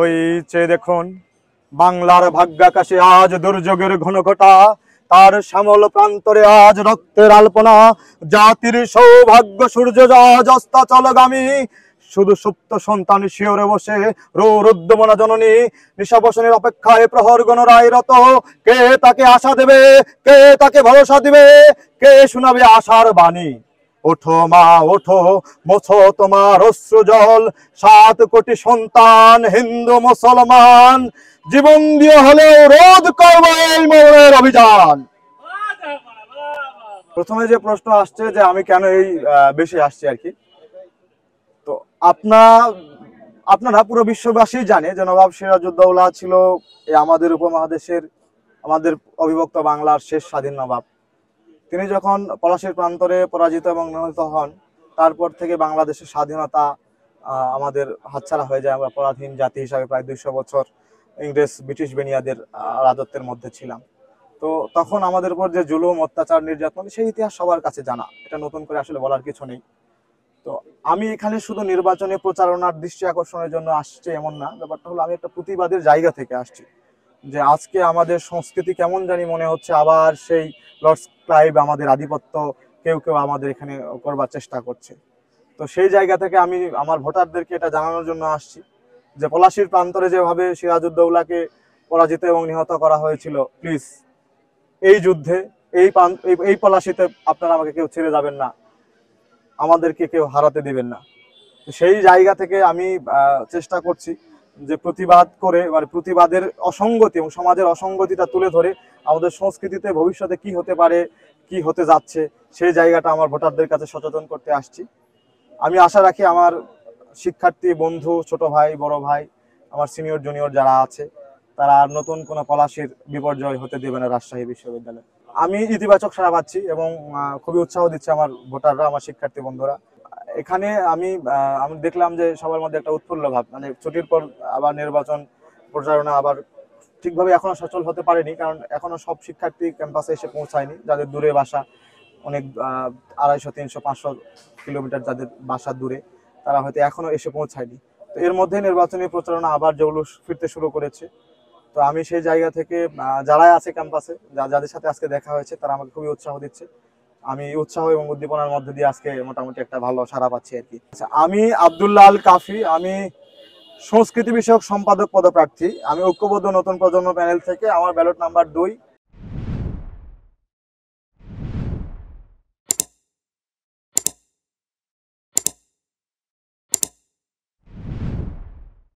ওই চেয়ে দেখুন বাংলার ভাগ্যাকাশে আজ দুর্যোগের ঘনঘটা, তার শ্যামল প্রান্তরে আজ রক্তের আলপনা। জাতির সৌভাগ্য সূর্য আজ অস্তাচলগামী, শুধু সুপ্ত সন্তান শিওরে বসে রুদ্যমনা জননী নিশাবসনের অপেক্ষায় প্রহর গণরায় রত। কে তাকে আশা দেবে, কে তাকে ভরসা দিবে, কে শোনাবে আশার বাণী? ওঠো মা ওঠো, মোছো তোমার অশ্রু জল, 7 কোটি সন্তান হিন্দু মুসলমান, জীবন দিয়ে হলেও রোধ করবো এই মরণের অভিযান। প্রথমে যে প্রশ্ন আসছে যে আমি কেন এই বেশি আসছি আর কি, তো আপনারা পুরো বিশ্ববাসী জানে যে নবাব সিরাজউদ্দৌলা ছিল আমাদের উপমহাদেশের, আমাদের অবিভক্ত বাংলার শেষ স্বাধীন নবাব। তিনি যখন পলাশীর প্রান্তরে পরাজিত এবং নিহত হন, তারপর থেকে বাংলাদেশের স্বাধীনতা আমাদের হাতছাড়া হয়ে যায়। আমরা পরাধীন জাতি হিসাবে প্রায় 200 বছর ইংরেজ ব্রিটিশ বেনিয়াদের রাজত্বের মধ্যে ছিলাম। তো তখন আমাদের উপর যে জুলুম অত্যাচার নির্যাতন, সেই ইতিহাস সবার কাছে জানা, এটা নতুন করে আসলে বলার কিছু নেই। তো আমি এখানে শুধু নির্বাচনী প্রচারণার দৃষ্টি আকর্ষণের জন্য আসছি এমন না, ব্যাপারটা হলো আমি একটা প্রতিবাদের জায়গা থেকে আসছি। যে আজকে আমাদের সংস্কৃতি কেমন জানি মনে হচ্ছে আবার সেই লর্ডস ক্লাইভ, আমাদের আধিপত্য কেউ কেউ আমাদের এখানে করবার চেষ্টা করছে। তো সেই জায়গা থেকে আমি আমার ভোটারদেরকে এটা জানানোর জন্য আসছি যে পলাশীর প্রান্তরে যেভাবে সিরাজউদ্দৌলাকে পরাজিত এবং নিহত করা হয়েছিল, প্লিজ এই যুদ্ধে এই পলাশীতে আপনারা আমাকে কেউ ছেড়ে যাবেন না, আমাদেরকে কেউ হারাতে দিবেন না। সেই জায়গা থেকে আমি চেষ্টা করছি যে প্রতিবাদ করে, মানে প্রতিবাদের অসঙ্গতি এবং সমাজের অসঙ্গতিটা তুলে ধরে আমাদের সংস্কৃতিতে ভবিষ্যতে কি হতে পারে, কি হতে যাচ্ছে, সেই জায়গাটা আমার ভোটারদের কাছে সচেতন করতে আসছি। আমি আশা রাখি আমার শিক্ষার্থী বন্ধু, ছোট ভাই, বড় ভাই, আমার সিনিয়র জুনিয়র যারা আছে, তারা আর নতুন কোনো পলাশীর বিপর্যয় হতে দেবে না রাজশাহী বিশ্ববিদ্যালয়ে। আমি ইতিবাচক সাড়া পাচ্ছি এবং খুবই উৎসাহ দিচ্ছে আমার ভোটাররা, আমার শিক্ষার্থী বন্ধুরা। এখানে আমি দেখলাম যে সবার মধ্যে একটা উৎফুল্ল ভাব, মানে ছুটির পর আবার নির্বাচন প্রচারণা আবার ঠিকভাবে এখনো সচল হতে পারেনি, কারণ এখনো সব শিক্ষার্থী ক্যাম্পাসে এসে পৌঁছায়নি। যাদের দূরে বাসা, অনেক 250, 300, 500 কিলোমিটার যাদের বাসা দূরে, তারা হয়তো এখনো এসে পৌঁছায়নি। তো এর মধ্যে নির্বাচনী প্রচারণা আবার জৌলুস ফিরতে শুরু করেছে। তো আমি সেই জায়গা থেকে যারা আছে ক্যাম্পাসে, যাদের সাথে আজকে দেখা হয়েছে, তারা আমাকে খুবই উৎসাহ দিচ্ছে। আমি উৎসাহ এবং উদ্দীপনার মধ্যে দিয়ে আজকে মোটামুটি একটা ভালো সাড়া পাচ্ছি আর কি। আমি আব্দুল্লাহ আল কাফি, আমি সংস্কৃতি বিষয়ক সম্পাদক পদপ্রার্থী। আমি ঐক্যবদ্ধ নতুন প্রজন্ম প্যানেল থেকে, আমার ব্যালট নাম্বার 2।